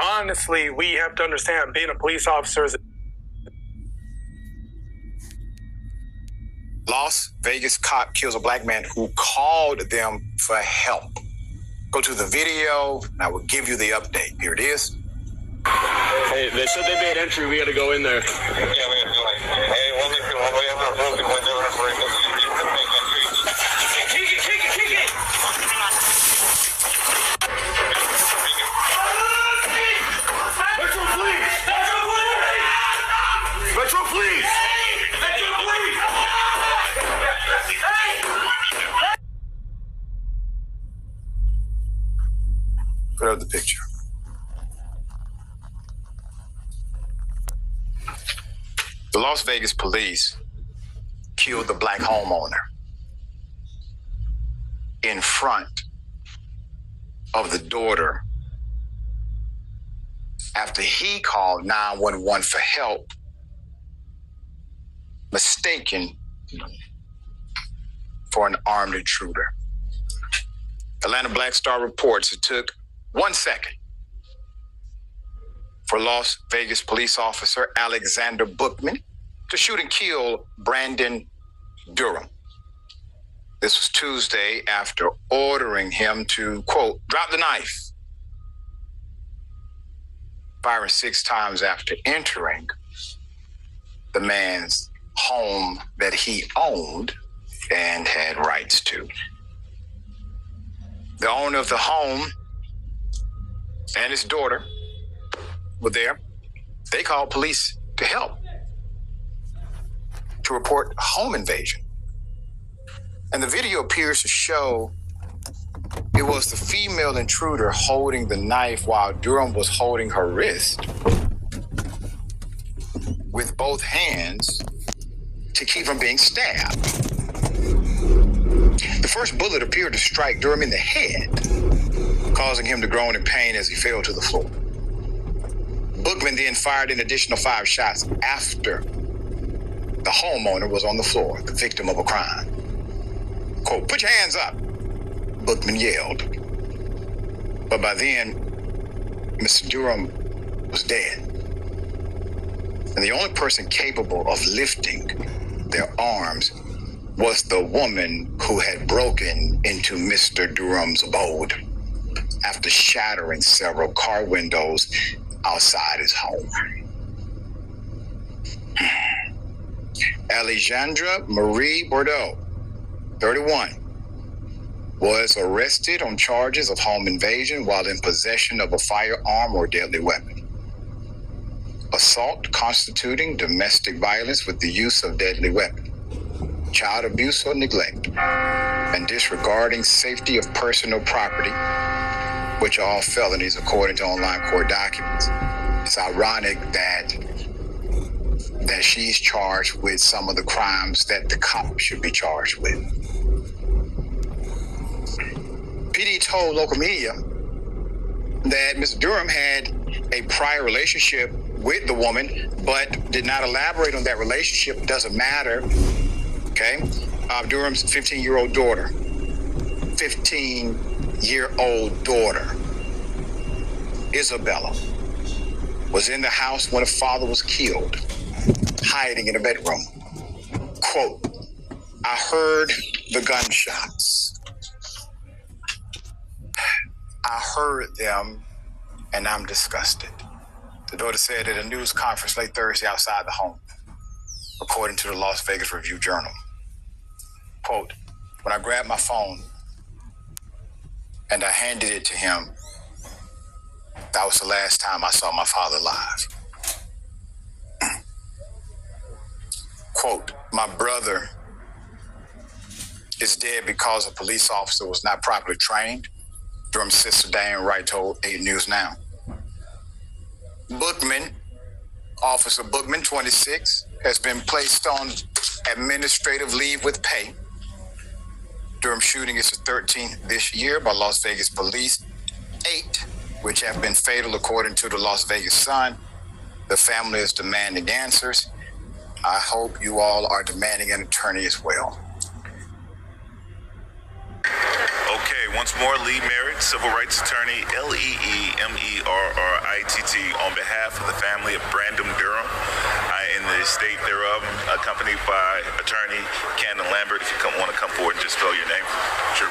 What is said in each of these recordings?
honestly, we have to understand being a police officer is... Las Vegas cop kills a black man who called them for help. Go to the video, and I will give you the update. Here it is. Hey, they said they made entry. We got to go in there. Put up the picture. The Las Vegas police killed the black homeowner in front of the daughter after he called 911 for help, mistaken for an armed intruder. Atlanta Black Star reports it took 1 second for Las Vegas police officer Alexander Bookman to shoot and kill Brandon Durham. This was Tuesday after ordering him to, quote, drop the knife, firing 6 times after entering the man's home that he owned and had rights to. The owner of the home and his daughter were there. They called police to help, to report home invasion. And the video appears to show it was the female intruder holding the knife while Durham was holding her wrist with both hands to keep from being stabbed. The first bullet appeared to strike Durham in the head, causing him to groan in pain as he fell to the floor. Bookman then fired an additional 5 shots after the homeowner was on the floor, the victim of a crime. Quote, put your hands up, Bookman yelled. But by then, Mr. Durham was dead. And the only person capable of lifting their arms was the woman who had broken into Mr. Durham's abode after shattering several car windows outside his home. Alexandra Marie Bordeaux, 31, was arrested on charges of home invasion while in possession of a firearm or deadly weapon, assault constituting domestic violence with the use of deadly weapon, child abuse or neglect, and disregarding safety of personal property, which are all felonies according to online court documents. It's ironic that she's charged with some of the crimes that the cop should be charged with. PD told local media that Mr. Durham had a prior relationship with the woman, but did not elaborate on that relationship. Doesn't matter. Okay? Durham's 15-year-old daughter. 15-year-old daughter, Isabella, was in the house when her father was killed, hiding in a bedroom. Quote, I heard the gunshots. I heard them, and I'm disgusted. The daughter said at a news conference late Thursday outside the home, according to the Las Vegas Review-Journal. Quote, when I grabbed my phone and I handed it to him, that was the last time I saw my father alive. Quote, my brother is dead because a police officer was not properly trained, Durham's sister Diane Wright told 8 News Now. Bookman, Officer Bookman, 26, has been placed on administrative leave with pay. Durham shooting is the 13th this year by Las Vegas police, 8 which have been fatal according to the Las Vegas Sun. The family is demanding answers. I hope you all are demanding an attorney as well. Okay, once more, Lee Merritt, civil rights attorney, Leemerritt, on behalf of the family of Brandon Durham, in the estate thereof, accompanied by attorney Cannon Lambert. If you want to come forward and just spell your name. Sure.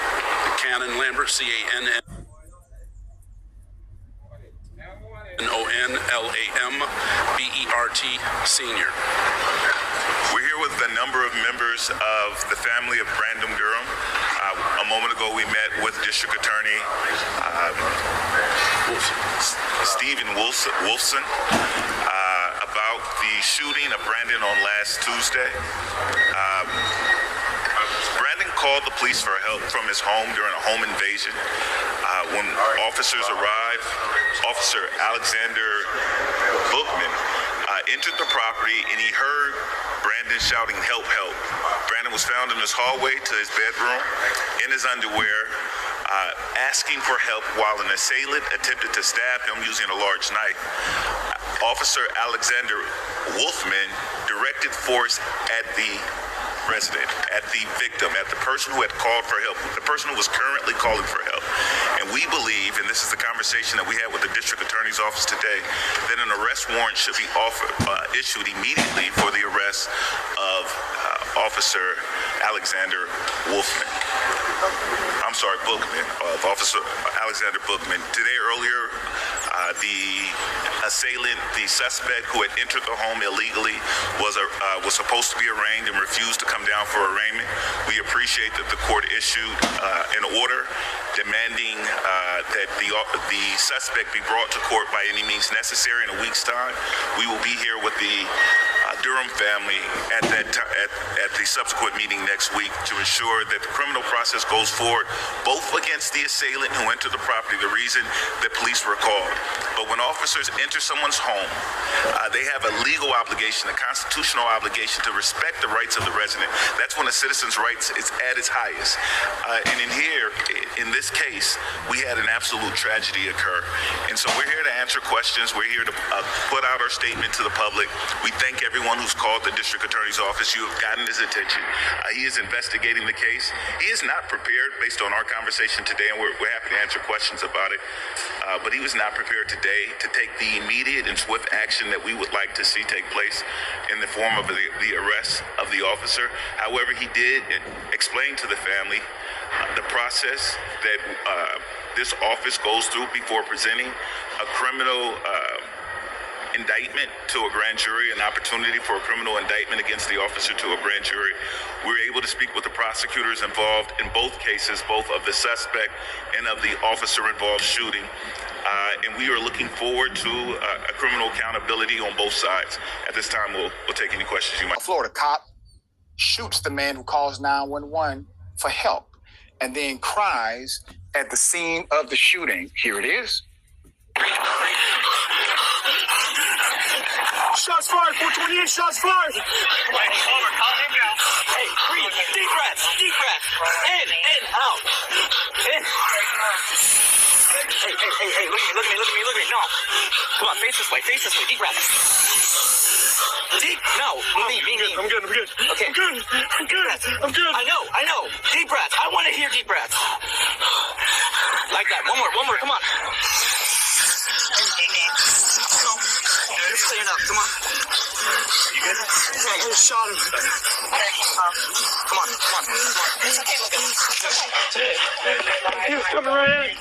Cannon Lambert, CANNONLAMBERT, Senior. We're here with a number of members of the family of Brandon Durham. A moment ago, we met with District Attorney Stephen Wolfson about the shooting of Brandon on last Tuesday. Brandon called the police for help from his home during a home invasion. When officers arrived, Officer Alexander Bookman entered the property and he heard Brandon shouting, "Help, help." Brandon was found in his hallway to his bedroom in his underwear, asking for help while an assailant attempted to stab him using a large knife. Officer Alexander Wolfman directed force at the resident, at the victim, at the person who had called for help, the person who was currently calling for help. And we believe, and this is the conversation that we had with the district attorney's office today, that an arrest warrant should be issued immediately for the arrest of Officer Alexander Bookman, of Officer Alexander Bookman. Today, earlier, the assailant, the suspect who had entered the home illegally, was supposed to be arraigned and refused to come down for arraignment. We appreciate that the court issued an order demanding that the suspect be brought to court by any means necessary in a week's time. We will be here with the Durham family at the subsequent meeting next week to ensure that the criminal process goes forward, both against the assailant who entered the property, the reason that police were called. But when officers enter someone's home, they have a legal obligation, a constitutional obligation to respect the rights of the resident. That's when a citizen's rights is at its highest. And in this case, we had an absolute tragedy occur. And so we're here to answer questions. We're here to put out our statement to the public. We thank everyone who's called the district attorney's office. You have gotten his attention. He is investigating the case. He is not prepared based on our conversation today, and we're happy to answer questions about it. But he was not prepared today to take the immediate and swift action that we would like to see take place in the form of the arrest of the officer. However, he did explain to the family the process that this office goes through before presenting a criminal indictment to a grand jury, an opportunity for a criminal indictment against the officer to a grand jury. We were able to speak with the prosecutors involved in both cases, both of the suspect and of the officer involved shooting. And we are looking forward to a criminal accountability on both sides. At this time, we'll take any questions you might. A Florida cop shoots the man who calls 911 for help and then cries at the scene of the shooting. Here it is. Shots fired, 428, shots fired. Calm him down. Hey, breathe. Deep breath. In, out. In. Hey, look at me. No. Come on, face this way. Deep breath. No, me. I'm good. Okay. I'm good. I know. Deep breath. I want to hear deep breath. Like that. One more. Come on. Just clean up. Come on. You good? I just shot him. Come on. It's okay, look at him. He was coming right in.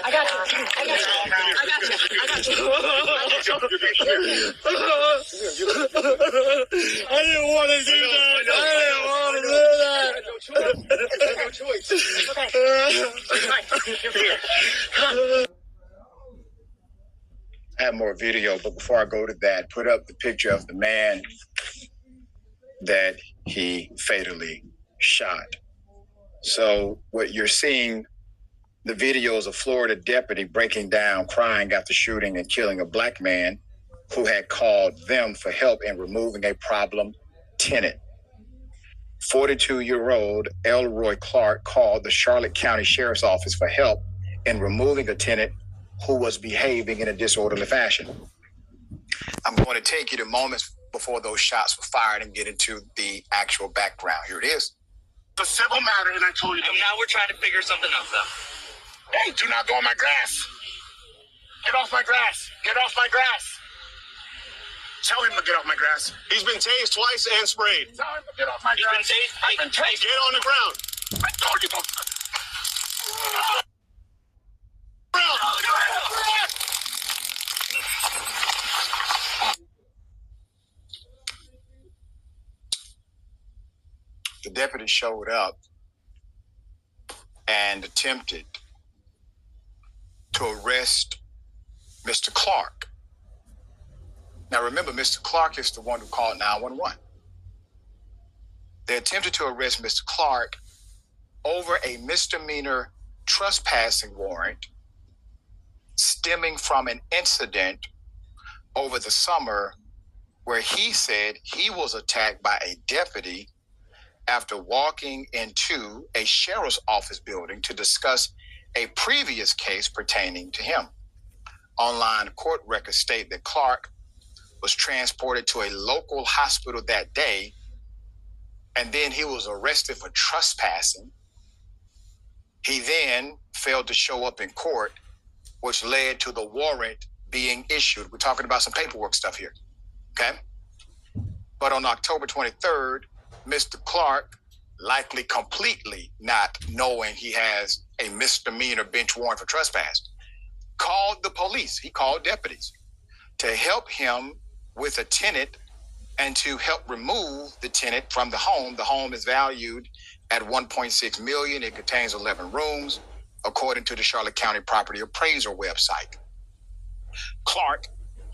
I got you. I didn't want to do that. I had no choice. I have more video, but before I go to that, put up the picture of the man that he fatally shot. So what you're seeing, the videos of Florida deputy breaking down, crying after shooting and killing a black man who had called them for help in removing a problem tenant. 42-year-old Elroy Clark called the Charlotte County Sheriff's Office for help in removing a tenant who was behaving in a disorderly fashion. I'm going to take you to moments before those shots were fired and get into the actual background. Here it is. It's a civil matter, and I told you. And now we're trying to figure something else out. Hey, do not go on my grass. Get off my grass. Get off my grass. Tell him to get off my grass. He's been tased twice and sprayed. Tell him to get off my You've been grass. tased? I've been tased. Get on the ground. I told you to. The deputy showed up and attempted to arrest Mr. Clark. Now remember, Mr. Clark is the one who called 911. They attempted to arrest Mr. Clark over a misdemeanor trespassing warrant stemming from an incident over the summer where he said he was attacked by a deputy after walking into a sheriff's office building to discuss a previous case pertaining to him. Online court records state that Clark was transported to a local hospital that day, and then he was arrested for trespassing. He then failed to show up in court, which led to the warrant being issued. We're talking about some paperwork stuff here, okay? But on October 23rd, Mr. Clark, likely completely not knowing he has a misdemeanor bench warrant for trespass, called the police. He called deputies to help him with a tenant and to help remove the tenant from the home. The home is valued at $1.6 million. It contains 11 rooms, according to the Charlotte County Property Appraiser website. Clark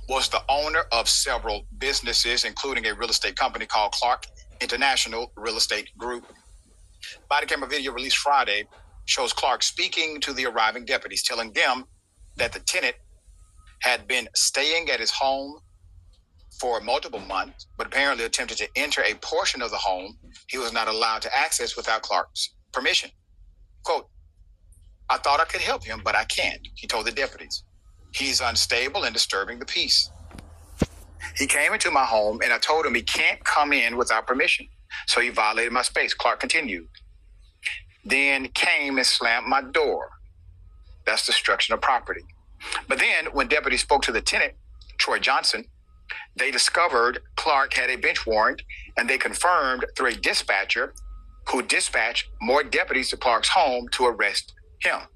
was the owner of several businesses, including a real estate company called Clark International Real Estate Group. Body camera video released Friday shows Clark speaking to the arriving deputies, telling them that the tenant had been staying at his home for multiple months, but apparently attempted to enter a portion of the home he was not allowed to access without Clark's permission. Quote, "I thought I could help him, but I can't," he told the deputies. "He's unstable and disturbing the peace. He came into my home and I told him he can't come in without permission. So he violated my space," Clark continued. "Then came and slammed my door. That's destruction of property. But then when deputies spoke to the tenant, Troy Johnson, they discovered Clark had a bench warrant, and they confirmed through a dispatcher who dispatched more deputies to Clark's home to arrest him.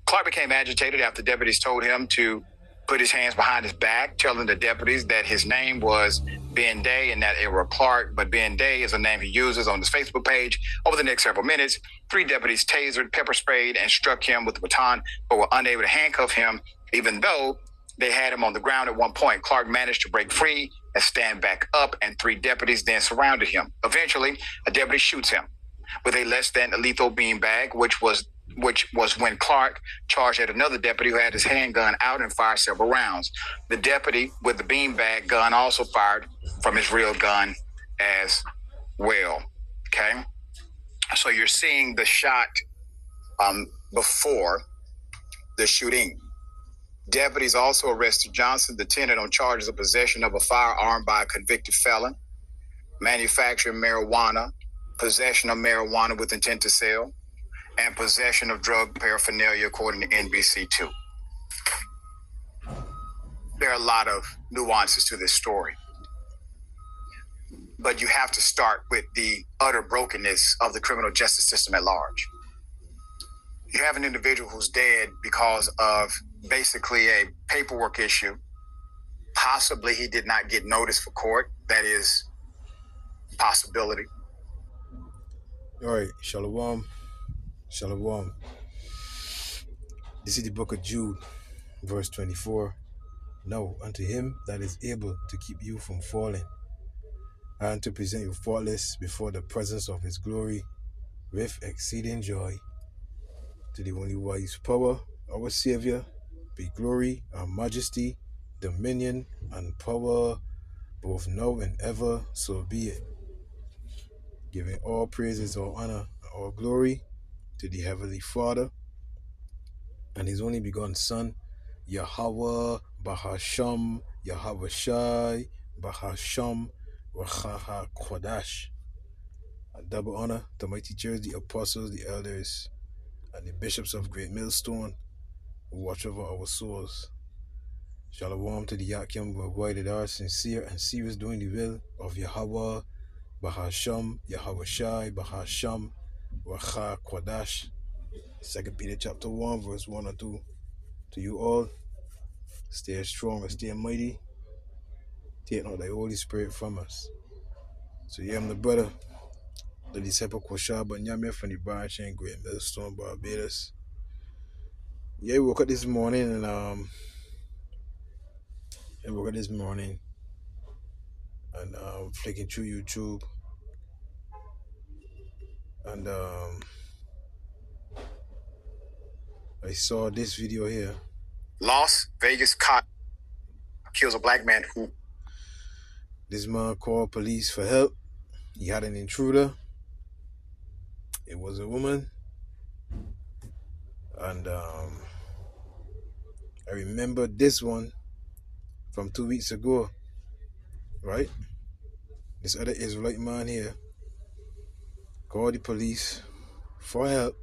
Clark became agitated after deputies told him to put his hands behind his back, telling the deputies that his name was Ben Day and not Errol Clark, but Ben Day is a name he uses on his Facebook page. Over the next several minutes, 3 deputies tasered, pepper sprayed, and struck him with a baton, but were unable to handcuff him, even though they had him on the ground at one point. Clark managed to break free and stand back up, and 3 deputies then surrounded him. Eventually, a deputy shoots him with a less than lethal beanbag, which was when Clark charged at another deputy who had his handgun out and fired several rounds. The deputy with the beanbag gun also fired from his real gun as well. Okay, so you're seeing the shot before the shooting. Deputies also arrested Johnson, the tenant, on charges of possession of a firearm by a convicted felon, manufacturing marijuana, possession of marijuana with intent to sell, and possession of drug paraphernalia, according to NBC2. There are a lot of nuances to this story, but you have to start with the utter brokenness of the criminal justice system at large. You have an individual who's dead because of basically a paperwork issue. Possibly he did not get notice for court. That is a possibility. All right, Shalom. Shalom. This is the book of Jude, verse 24. "Now unto him that is able to keep you from falling, and to present you faultless before the presence of his glory with exceeding joy, to the only wise power, our Savior, be glory and majesty, dominion and power, both now and ever, so be it. Giving all praises, all honor, and all glory to the Heavenly Father and his only begotten Son, Yahweh Bahasham, Yahweh Shai, Bahasham, Wachaha Kodash. A double honor to my teachers, the apostles, the elders, and the bishops of Great Millstone who watch over our souls. Shalom to the Yakim who avoided are sincere and serious doing the will of Yahweh, Bahasham, Yahweh Shai, Bahasham, Wacha Kwadash. 2 Peter chapter 1, verse 1 and 2. To you all, stay strong and stay mighty. Take not thy Holy Spirit from us. So yeah, I'm the brother, the disciple Kwasha Banyame from the branch in Great Millstone, Barbados. Yeah, I woke up this morning and flicking through YouTube and I saw this video here. Las Vegas cop kills a black man who... This man called police for help. He had an intruder. It was a woman. And I remember this one from 2 weeks ago, right? This other Israelite man here called the police for help.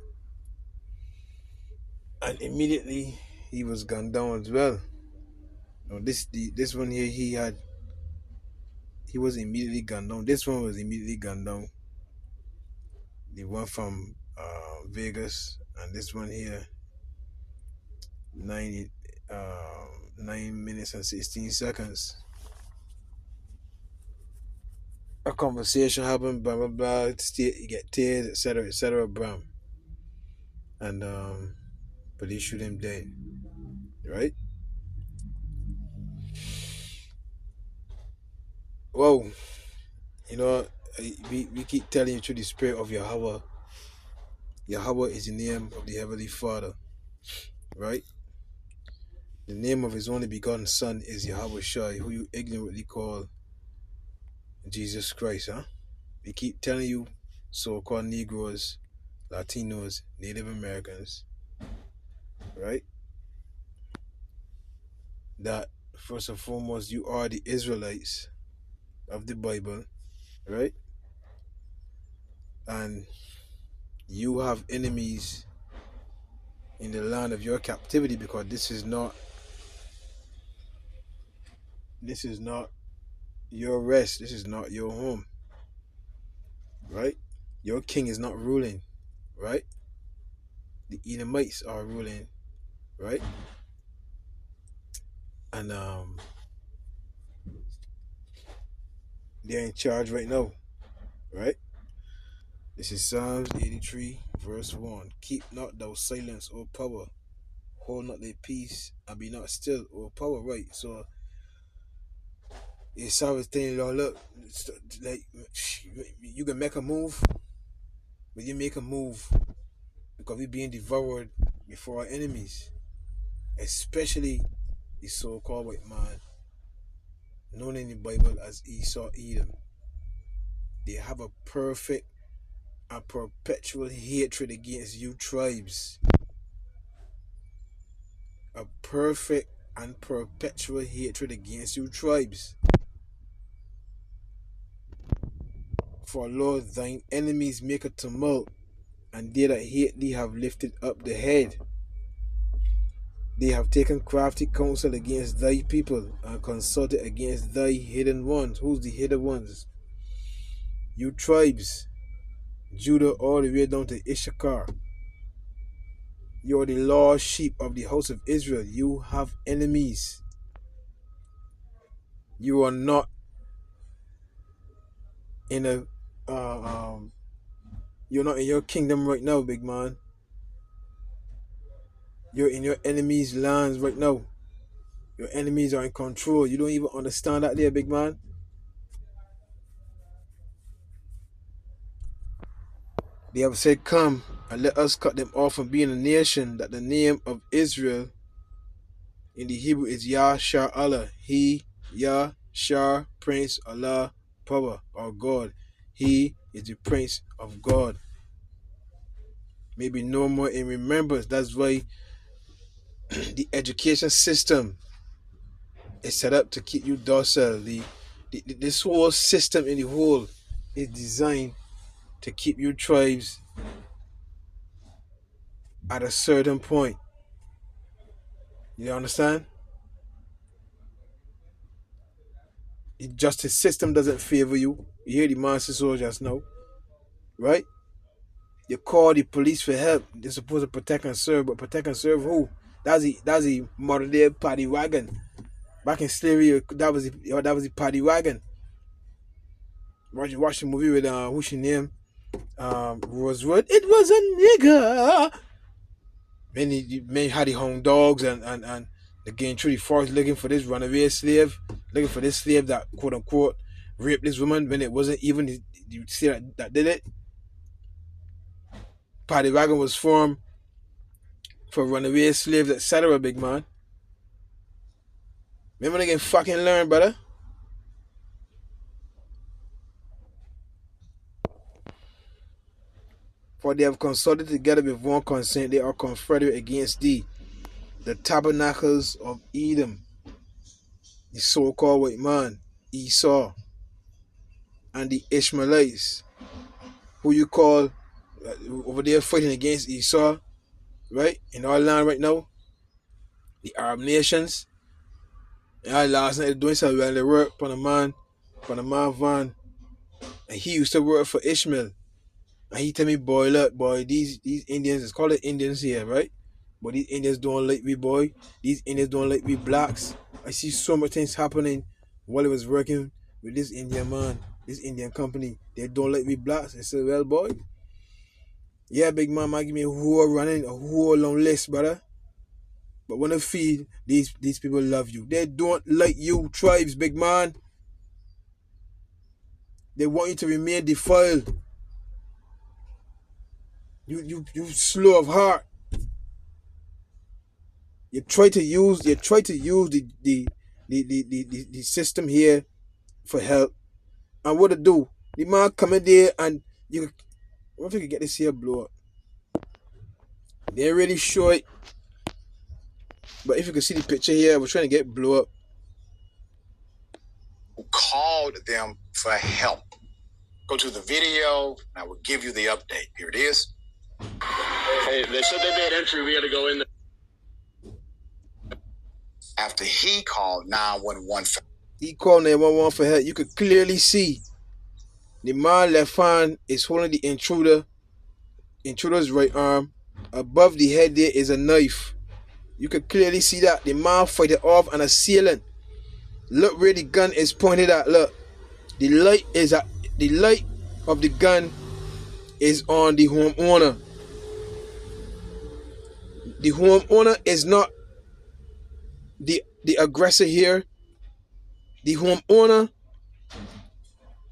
And immediately he was gunned down as well. Now this one here, he was immediately gunned down. This one was immediately gunned down. The one from Vegas, and this one here, 9 minutes and 16 seconds. A conversation happened, blah blah blah. You get tears, etc. Bram, and police shoot him dead. Right? Whoa, you know, we keep telling you through the spirit of Yahweh. Yahweh is the name of the Heavenly Father, right? The name of his only begotten Son is Yahweh Shai, who you ignorantly call Jesus Christ, huh? We keep telling you, so-called Negroes, Latinos, Native Americans, right? That first and foremost, you are the Israelites of the Bible, right? And you have enemies in the land of your captivity, because this is not your rest. This is not your home, right? Your king is not ruling, right? The Edomites are ruling, right? And they're in charge right now, right? This is Psalms 83 verse 1. Keep not thou silence, O power, hold not thy peace, and be not still, O power. Right? So it's always saying, Lord, look, like you can make a move, but you make a move because we're being devoured before our enemies, especially the so-called white man known in the Bible as Esau Edom. They have a perfect and perpetual hatred against you tribes. A perfect and perpetual hatred against you tribes. For Lord, thine enemies make a tumult, and they that hate thee have lifted up the head. They have taken crafty counsel against thy people, and consulted against thy hidden ones. Who's the hidden ones? You tribes, Judah all the way down to Issachar. You are the lost sheep of the house of Israel. You have enemies. You are not in a you're not in your kingdom right now, big man. You're in your enemies' lands right now. Your enemies are in control. You don't even understand that there, big man. They have said, come and let us cut them off from being a nation, that the name of Israel in the Hebrew is Yah Shar Allah. He, Yah Shar, Prince, Allah, Power, or God. He is the Prince of God. Maybe no more in remembrance. That's why the education system is set up to keep you docile. This whole system in the whole is designed to keep you tribes at a certain point. You understand? The justice system doesn't favor you. You hear the master soldiers now, right? You call the police for help. They're supposed to protect and serve, but protect and serve who? That's the modern day paddy wagon. Back in slavery, that was the paddy wagon. Watch the movie with who's she name? Rosewood. It was a nigger. Men had the hound dogs and they going through the forest looking for this runaway slave, looking for this slave that quote unquote raped this woman when it wasn't even the slave that did it. Paddy wagon was formed for runaway slaves, etc. Big man. Remember they can fucking learn, brother. For they have consulted together with one consent, they are confederate against thee, the tabernacles of Edom, the so-called white man, Esau, and the Ishmaelites, who you call over there fighting against Esau, right? In our land right now, the Arab nations. And last night doing some well, they work on a man van, and he used to work for Ishmael. And he tell me, boy, look, boy, these Indians, it's called the Indians here, right? But these Indians don't like me, boy. These Indians don't like me blacks. I see so much things happening while I was working with this Indian man, this Indian company. They don't like me blacks. I said, well, boy, yeah, big man, might give me a whole running, a whole long list, brother. But when I feel these people love you, they don't like you, tribes, big man. They want you to remain defiled. You slow of heart. You try to use the system here for help. And what to do? The man come in there and you, what if you could get this here blow up? They ain't really sure it. But if you can see the picture here, we're trying to get blow up. Who called them for help. Go to the video, and I will give you the update. Here it is. Hey, they said they made entry. We got to go in there. After he called 911 for He called 911 for help. You could clearly see the man left hand is holding the intruder's right arm. Above the head there is a knife. You could clearly see that. The man fight it off and assailant. Look where the gun is pointed at. Look. The light of the gun is on the homeowner. The homeowner is not the aggressor here. The homeowner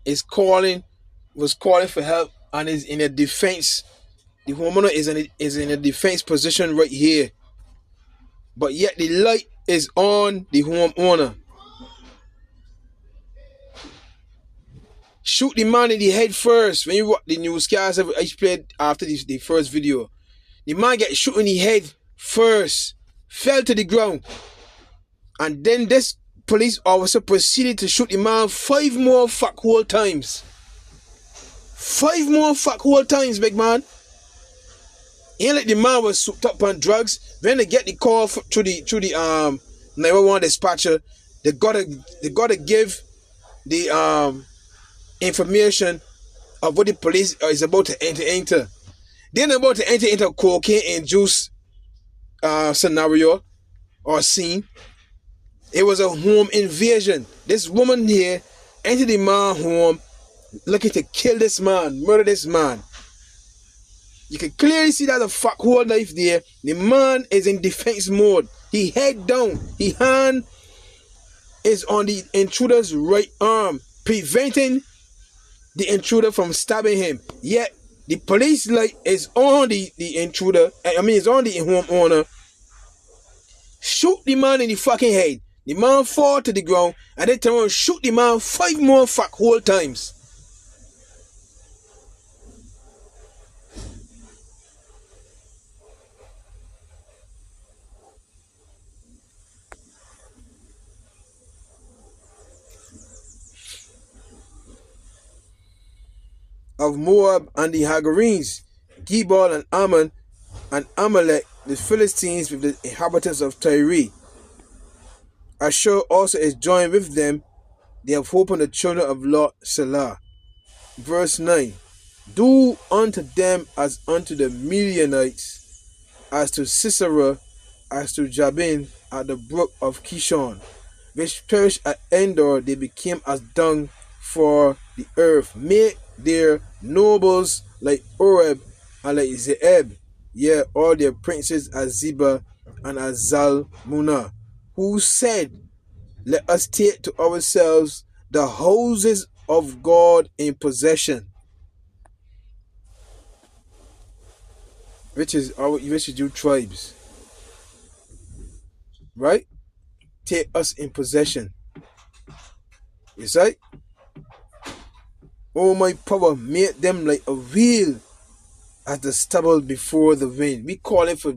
was calling for help and is in a defense. The homeowner is in a defense position right here. But yet the light is on the homeowner. Shoot the man in the head first. When you watch the newscast I played after the first video, the man get shot in the head first, fell to the ground, and then this police officer proceeded to shoot the man 5 more fuckhole times. 5 more fuckhole times, big man. Ain't like the man was souped up on drugs. When they get the call to the 911 dispatcher, they gotta give the information of what the police is about to enter. They're about to enter into cocaine and juice scenario or scene. It was a home invasion. This woman here entered the man's home looking to kill this man, murder this man. You can clearly see that the fuckhole knife there. The man is in defense mode. He head down. His hand is on the intruder's right arm, preventing the intruder from stabbing him. Yet the police light is on the intruder. It's on the homeowner. Shoot the man in the fucking head. The man fall to the ground and they turn around and shoot the man 5 more fuckhole times. of Moab and the Hagarenes, Gebal and Ammon and Amalek, the Philistines with the inhabitants of Tyre. Ashur also is joined with them. They have hope on the children of Lot, Selah. Verse 9. Do unto them as unto the Midianites, as to Sisera, as to Jabin at the brook of Kishon, which perished at Endor. They became as dung for the earth. Make their nobles like Oreb and like Zeeb, yea, all their princes as Zebah and as Zalmunna, who said, let us take to ourselves the houses of God in possession, which is you tribes, right? Take us in possession. You see? Oh, my power made them like a wheel as the stubble before the wind. We call it for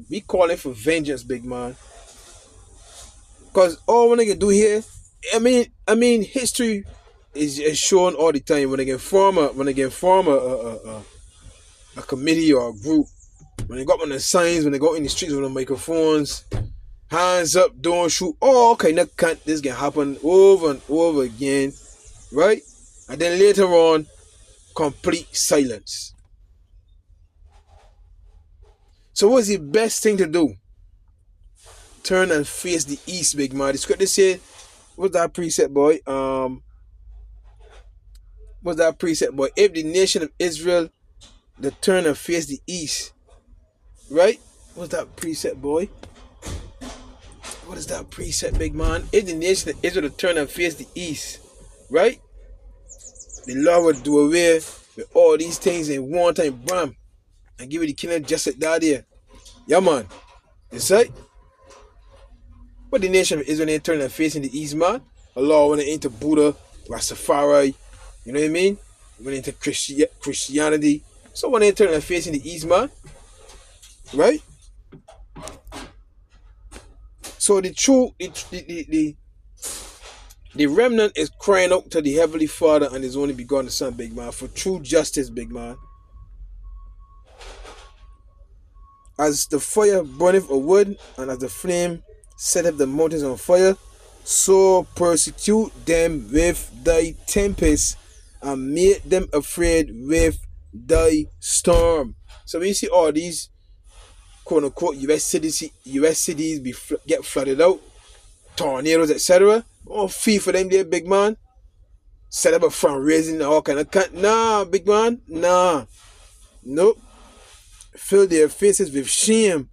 vengeance, big man. Cause all when I can do here, I mean, history is shown all the time. When I can form a committee or a group, when they go up on the signs, when they go in the streets with the microphones, hands up, don't shoot. Oh, okay, now can't this can happen over and over again, right? And then later on, complete silence. So what's the best thing to do? Turn and face the east, big man. The scripture said, what's that precept, boy? What's that precept, boy? If the nation of Israel, they turn and face the east, right? What's that precept, boy? What is that precept, big man? If the nation of Israel turn and face the east, right? The Lord will do away with all these things in one time, bam, and give you the kingdom just like that there. Yeah, man. You see? But the nation of Israel ain't turning and facing the east, man. Allah went into Buddha, Rastafari, you know what I mean? Went into Christianity. So when they turn and facing the east, man, right? So the true, the remnant is crying out to the Heavenly Father and His only begotten Son, big man, for true justice, big man. As the fire burneth a wood, and as the flame setteth the mountains on fire, so persecute them with thy tempest, and make them afraid with thy storm. So when you see all these quote unquote US cities get flooded out, tornadoes, etc. Oh, fee for them there, big man. Set up a fundraising, all kind of nah, big man, nah, nope. Fill their faces with shame,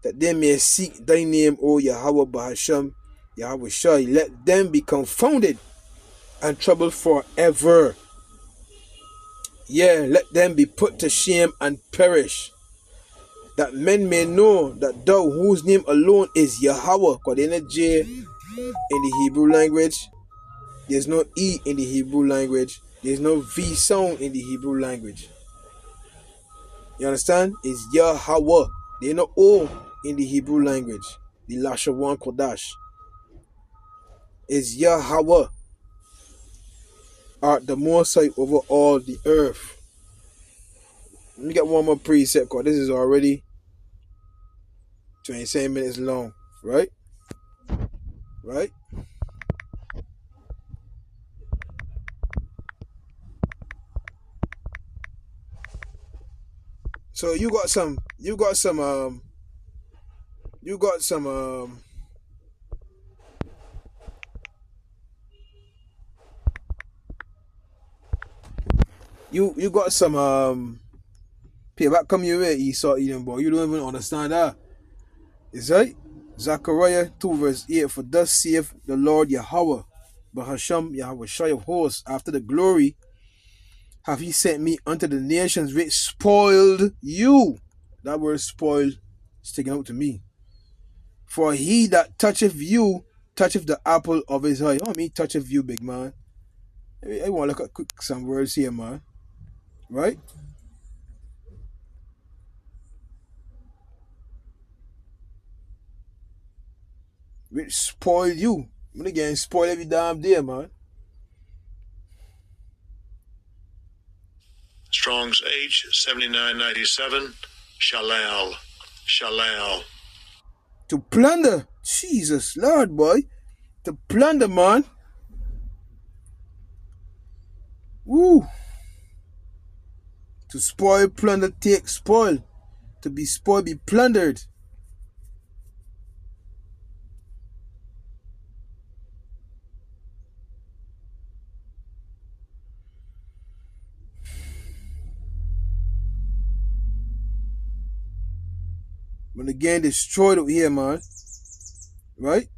that they may seek thy name, O Yahweh Bahasham, Yahweh Shai. Let them be confounded and troubled forever. Yeah, let them be put to shame and perish, that men may know that thou, whose name alone is Yahweh, because there's no J in the Hebrew language, there's no E in the Hebrew language, there's no V sound in the Hebrew language. You understand? It's Yahweh. There's no O in the Hebrew language, the Lashawan Kodash. It's Yahweh, art the Most High over all the earth. Let me get one more precept, because this is already 27 minutes long, right? Right? So you got some people come your way, Esau Edom, boy. You don't even understand that. Is right? Zechariah 2 verse 8, for thus saith the Lord Yahweh, Bahasham Yahweh Shai of hosts, after the glory have He sent me unto the nations which spoiled you. That word spoiled is taken out to me. For he that toucheth you toucheth the apple of His eye. Oh, me toucheth you, big man. I want to look at some words here, man. Right? Which spoil you. I'm again spoil every damn day, man. Strong's H7997. Shalal. Shalal. To plunder. Jesus, Lord, boy. To plunder, man. Woo. To spoil, plunder, take, spoil. To be spoiled, be plundered. But again, destroyed out here, man. Right?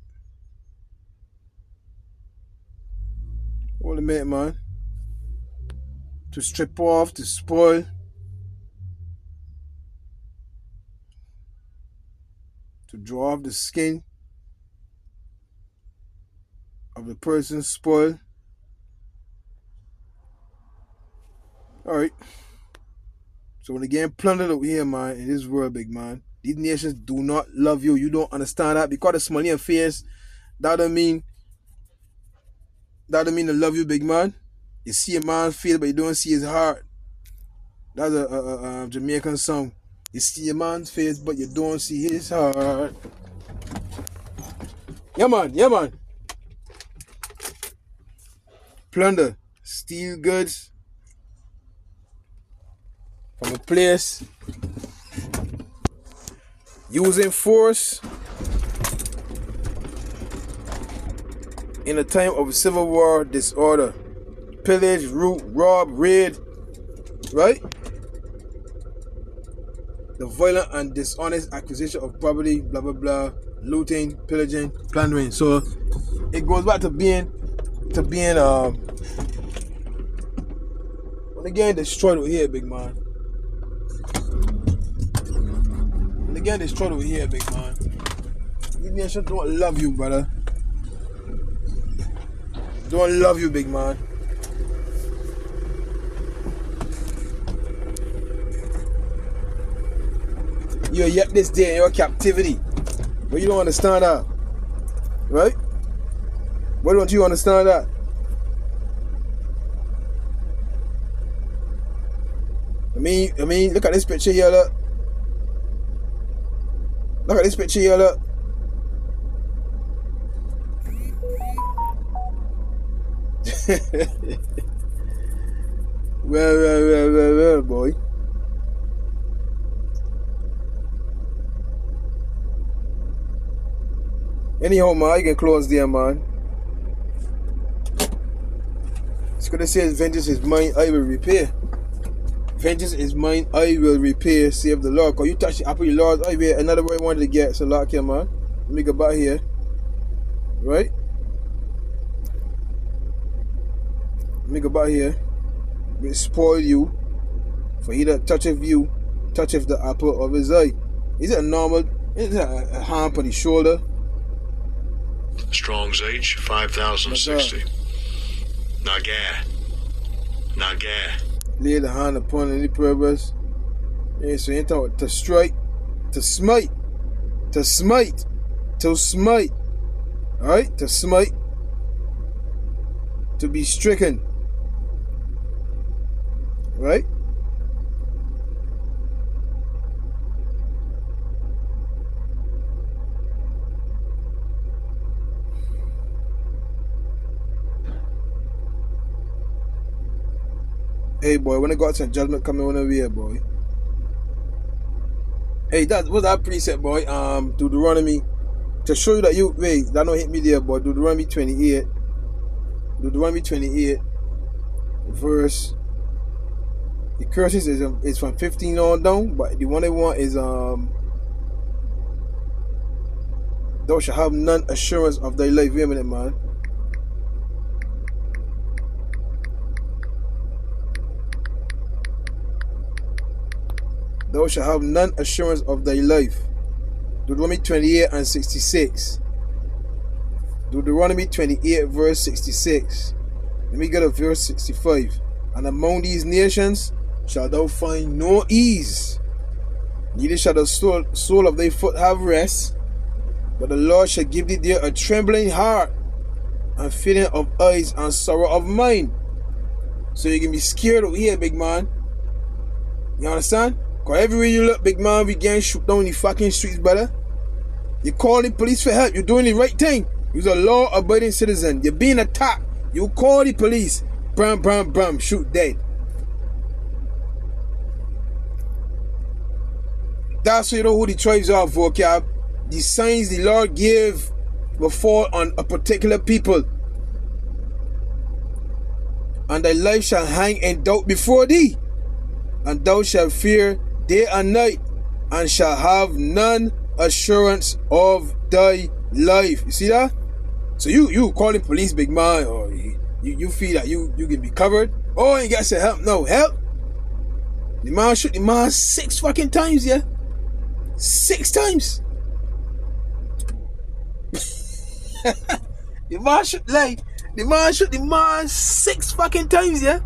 Hold a minute, man. To strip off, to spoil. To draw off the skin of the person spoiled. Alright. So when again plundered out here, man, in this world, big man. These nations do not love you. You don't understand that. Because of smile in your face, that don't mean they love you, big man. You see a man's face, but you don't see his heart. That's a Jamaican song. You see a man's face, but you don't see his heart. Yeah, man. Yeah, man. Plunder. Steal goods from a place. Using force in a time of civil war, disorder. Pillage, root, rob, raid. Right? The violent and dishonest acquisition of property, blah, blah, blah. Looting, pillaging, plundering. So, it goes back to being, well, again, destroyed over here, big man. And again, destroyed over here, big man. These nations don't love you, brother. Don't love you, big man. You're yet this day in your captivity. But you don't understand that. Right? Why don't you understand that? I mean, look at this picture here, look. Look at this picture here, look. well, boy. Anyhow, man, you can close there, man. It's gonna say, vengeance is mine, I will repay. Vengeance is mine, I will repay, save the Lord. Cause you touch the apple, your Lord, I will. Another word I wanted to get, so lock here, man. Let me go back here. Right? Let me go back here. Will spoil you. For he that toucheth you, toucheth the apple of his eye. Is it a normal, is it a hand on the shoulder? Strong's H 5060. Nagah. Lay the hand upon any purpose. Yeah, so you talk to strike, to smite. Alright? To smite. To be stricken. Right? Hey boy, when I got some judgment coming on the way, boy. Hey, that was that preset, boy. Deuteronomy, to show you that you wait, that don't hit me there, boy. Deuteronomy 28, verse. The curses is from 15 on down, but the one I want is thou shalt have none assurance of thy life. Wait a minute, man. Thou shalt have none assurance of thy life. Deuteronomy 28 and 66. Deuteronomy 28 verse 66. Let me get a verse 65. And among these nations shalt thou find no ease, neither shall the sole of thy foot have rest, but the Lord shall give thee there a trembling heart, and feeling of eyes, and sorrow of mind. So you can be scared out here, big man. You understand? Cause everywhere you look, big man, we getting shoot down the fucking streets, brother. You call the police for help. You're doing the right thing. You're a law-abiding citizen. You're being attacked. You call the police. Brum, brum, brum. Shoot dead. That's you know who the tribes are, vocab. The signs the Lord gave will fall on a particular people. And thy life shall hang in doubt before thee. And thou shalt fear day and night, and shall have none assurance of thy life. You see that? So you call the police, big man, or you feel that you can be covered. Oh, you got some help. No, help. The man shoot the man 6 fucking times, yeah? 6 times. The man shoot the man 6 fucking times, yeah?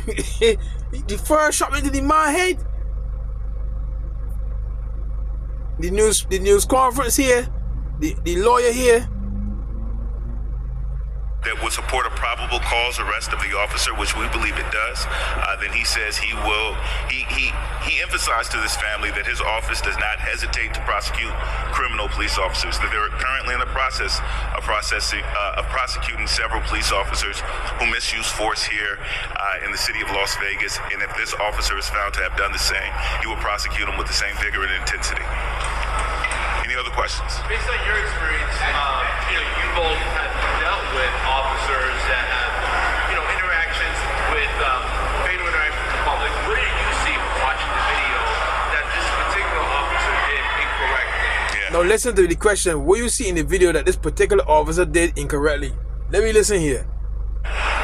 The first shot into the man head. The news conference here, the lawyer here. That would support a probable cause arrest of the officer, which we believe it does, then he says he will. He emphasized to this family that his office does not hesitate to prosecute criminal police officers. That they're currently in the process of prosecuting several police officers who misuse force here in the city of Las Vegas. And if this officer is found to have done the same, he will prosecute him with the same vigor and intensity. Any other questions? Based on your experience, you both have dealt with officers that have, interactions with fatal interactions with the public. What did you see from watching the video that this particular officer did incorrectly? Yeah. Now listen to the question. What you see in the video that this particular officer did incorrectly? Let me listen here.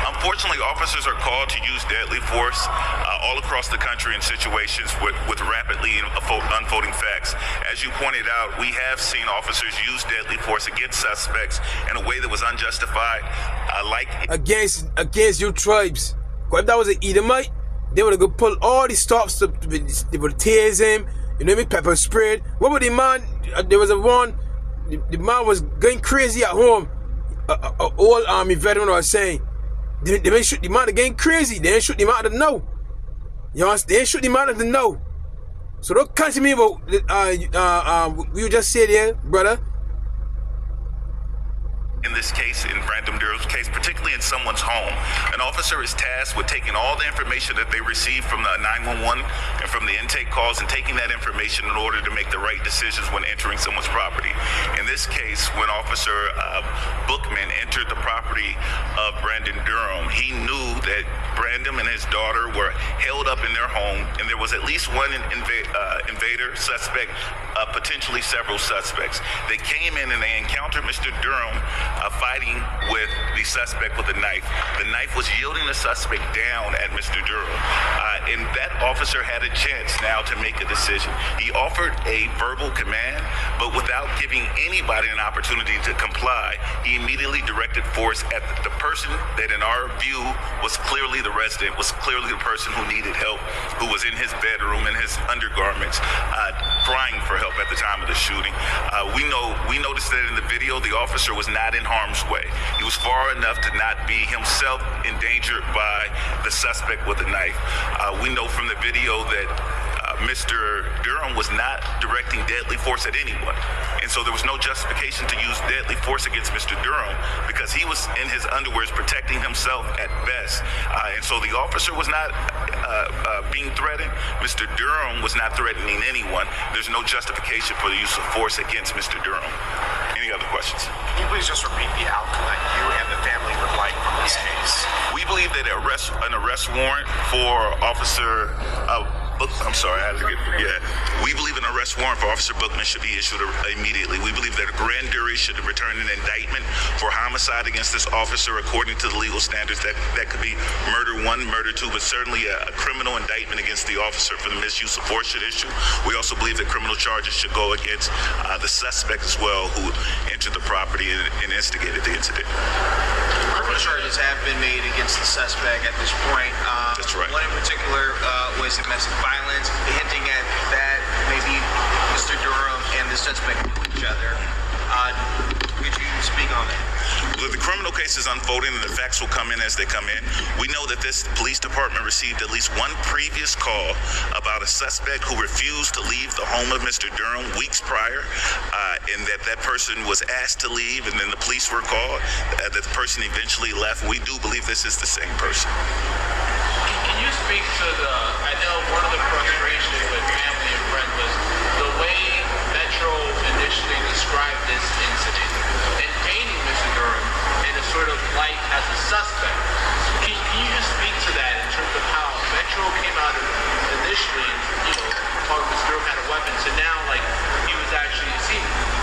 Unfortunately, officers are called to use deadly force all across the country in situations with rapidly unfolding facts. As you pointed out, we have seen officers use deadly force against suspects in a way that was unjustified. Against your tribes. If that was an Edomite, they would have pulled all the stops. They would tase him. You know what I mean? Pepper sprayed. What would the man? There was a one. The man was going crazy at home. An old army veteran was saying. They didn't shoot the man again crazy. They didn't shoot the man out of the no. You know, they didn't shoot the man out of the no. So don't come to me about what you just said here, brother. In this case, in Brandon Durham's case, particularly in someone's home, an officer is tasked with taking all the information that they receive from the 911 and from the intake calls and taking that information in order to make the right decisions when entering someone's property. In this case, when Officer Bookman entered the property of Brandon Durham, he knew that Brandon and his daughter were held up in their home, and there was at least one invader suspect, potentially several suspects. They came in and they encountered Mr. Durham fighting with the suspect with a knife. The knife was yielding the suspect down at Mr. Durham. And that officer had a chance now to make a decision. He offered a verbal command, but without giving anybody an opportunity to comply, he immediately directed force at the person that in our view was clearly the resident, was clearly the person who needed help, who was in his bedroom in his undergarments, crying for help at the time of the shooting. We noticed that in the video, the officer was not in harm's way. He was far enough to not be himself endangered by the suspect with a knife. We know from the video that Mr. Durham was not directing deadly force at anyone. And so there was no justification to use deadly force against Mr. Durham because he was in his underwears protecting himself at best. And so the officer was not being threatened. Mr. Durham was not threatening anyone. There's no justification for the use of force against Mr. Durham. Any other questions? Can you please just repeat the outcome that you and the family would like from this case? We believe that an arrest warrant for Officer we believe an arrest warrant for Officer Bookman should be issued immediately. We believe that a grand jury should return an indictment for homicide against this officer according to the legal standards. That could be murder 1, murder 2, but certainly a criminal indictment against the officer for the misuse of force should issue. We also believe that criminal charges should go against the suspect as well, who entered the property and instigated the incident. Criminal charges have been made against the suspect at this point. That's right. One in particular was domestic violence, hinting at that maybe Mr. Durham and the suspect knew each other. Could you speak on that? Well, the criminal case is unfolding and the facts will come in as they come in. We know that this police department received at least one previous call about a suspect who refused to leave the home of Mr. Durham weeks prior, and that person was asked to leave, and then the police were called, that the person eventually left. We do believe this is the same person. Can you speak to I know one of the frustrations with family and friends was the way Metro initially described this incident and painting Mr. Durham in a sort of light as a suspect. Can you just speak to that in terms of how Metro came out initially, talking Mr. Durham had a weapon, to now, like, he was actually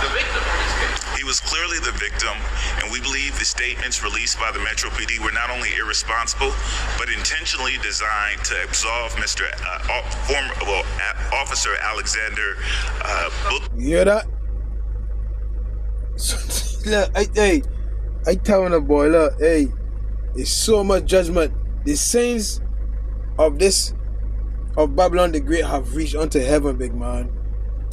the victim in this case? He was clearly the victim, and we believe the statements released by the Metro PD were not only irresponsible, but intentionally designed to absolve Officer Alexander Book. You hear that? Look, I telling the boy, look, hey, there's so much judgment. The saints of Babylon the Great have reached unto heaven, big man.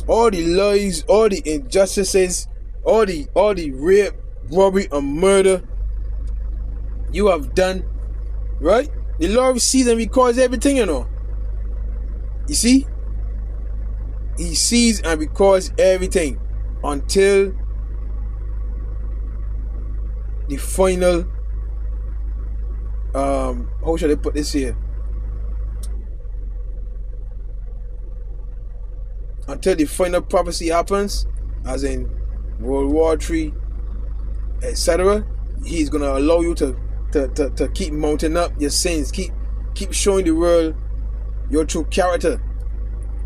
All the lies, all the injustices, all the rape, robbery, and murder you have done, right? The Lord sees and records everything, You see? He sees and records everything until the final, how should I put this here? Until the final prophecy happens, as in World War III, etc. He's gonna allow you to keep mounting up your sins, keep showing the world your true character.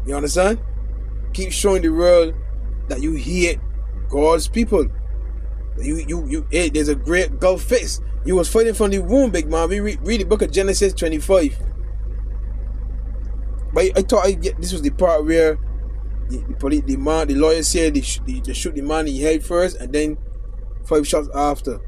You understand? Keep showing the world that you hate God's people. Hey, there's a great gulf fix. You was fighting from the womb, big man. We read the book of Genesis 25. But I thought this was the part where the lawyer said they shoot the man in the head first, and then 5 shots after.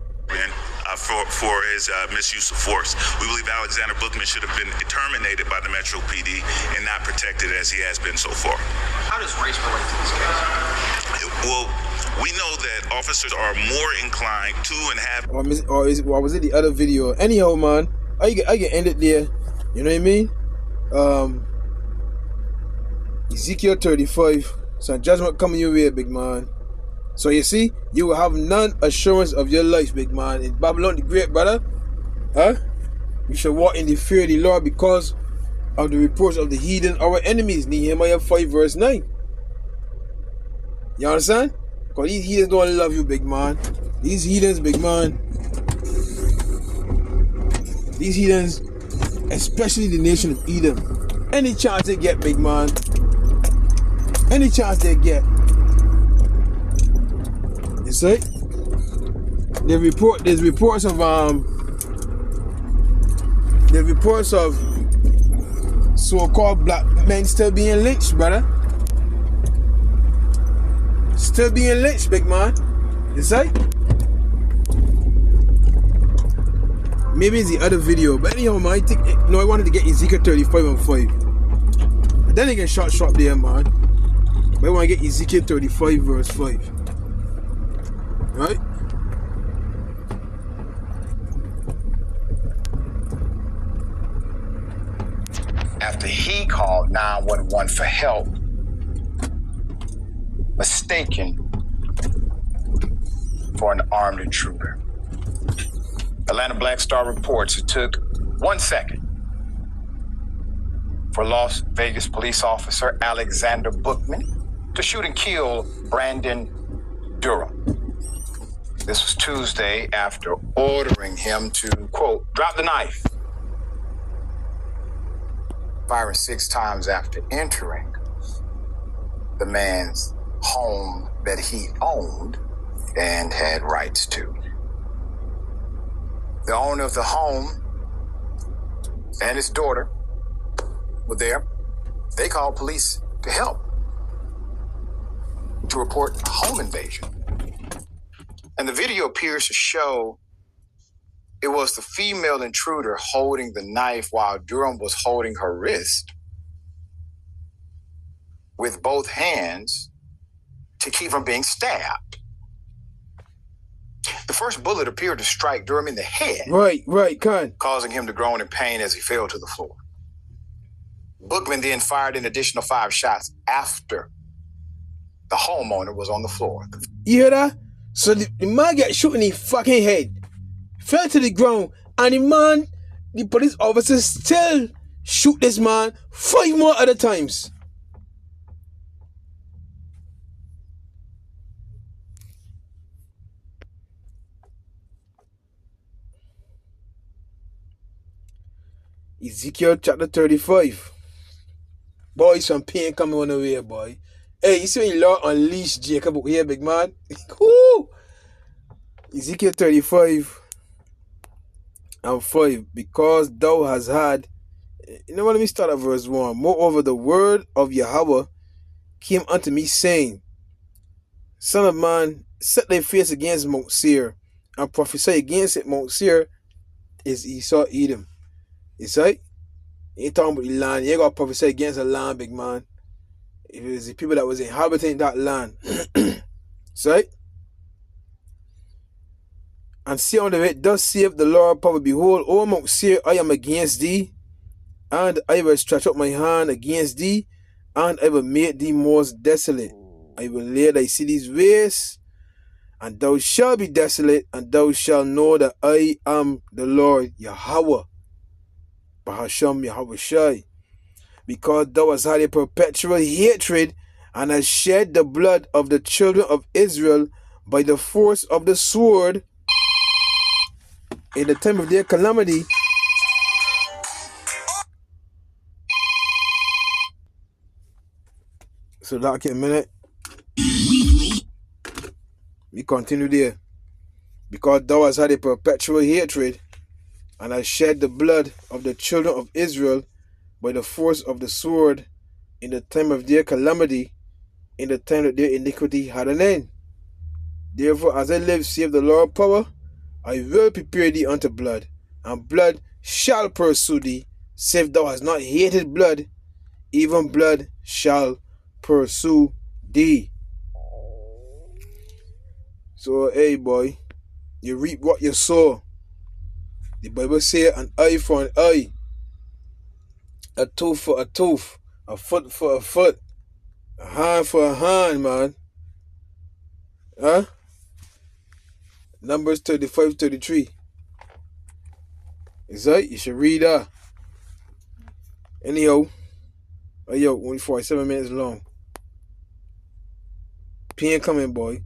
For his misuse of force. We believe Alexander Bookman should have been terminated by the Metro PD and not protected as he has been so far. How does race relate to this case? Well, we know that officers are more inclined to and have... Or was it the other video? Anyhow, man, I can end it there. You know what I mean? Ezekiel 35. Some judgment coming your way, big man. So you see, you will have none assurance of your life, big man. In Babylon the Great, brother. You shall walk in the fear of the Lord because of the reproach of the heathen, our enemies. Nehemiah 5 verse 9. You understand? Because these heathens don't love you, big man. These heathens, big man. These heathens, especially the nation of Edom. Any chance they get, big man. Any chance they get. You see? There's reports of so-called black men still being lynched, brother. Still being lynched, big man. You see? Maybe it's the other video, but anyhow, man, I wanted to get Ezekiel 35 and 5. But then they get shot there, man. But I want to get Ezekiel 35 verse 5. Right? After he called 911 for help, mistaken for an armed intruder. Atlanta Black Star reports it took 1 second for Las Vegas police officer Alexander Bookman to shoot and kill Brandon Durham. This was Tuesday after ordering him to, quote, drop the knife. Firing 6 times after entering the man's home that he owned and had rights to. The owner of the home and his daughter were there. They called police to help, to report home invasion. And the video appears to show it was the female intruder holding the knife while Durham was holding her wrist with both hands to keep from being stabbed. first bullet appeared to strike Durham in the head. Right, Khan. Causing him to groan in pain as he fell to the floor. Bookman then fired an additional 5 shots after the homeowner was on the floor. You hear that? So the man got shot in the fucking head, fell to the ground, and the police officers still shoot this man 5 more other times. Ezekiel chapter 35. Boy, some pain coming on the way, boy. Hey, you see when the Lord unleashed Jacob over here, big man? Woo! Ezekiel 35 and 5. Because thou hast had... You know what, let me start at verse 1. Moreover, the word of Yahweh came unto me, saying, Son of man, set thy face against Mount Seir, and prophesy against it. Mount Seir is Esau, Edom. You see? You ain't talking about the land. You ain't got to prophesy against the land, big man. It was the people that was inhabiting that land. See? And see on the way, thus saith the Lord power, behold, O Mount Seir, I am against thee, and I will stretch out my hand against thee, and I will make thee most desolate. I will lay thy cities waste, and thou shalt be desolate, and thou shalt know that I am the Lord Yahweh. Bahasham Yahweh Shai. Because thou hast had a perpetual hatred, and hast shed the blood of the children of Israel by the force of the sword in the time of their calamity. So that a minute. We continue there. Because thou hast had a perpetual hatred, and hast shed the blood of the children of Israel by the force of the sword in the time of their calamity, in the time that their iniquity had an end. Therefore, as I live, save the Lord power, I will prepare thee unto blood, and blood shall pursue thee, save thou hast not hated blood, even blood shall pursue thee. So, hey boy, you reap what you sow. The Bible says an eye for an eye, a tooth for a tooth, a foot for a foot, a hand for a hand, man. Huh? Numbers 35-33. Is that? You should read that. Anyhow, only 47 minutes long. Pain coming, boy.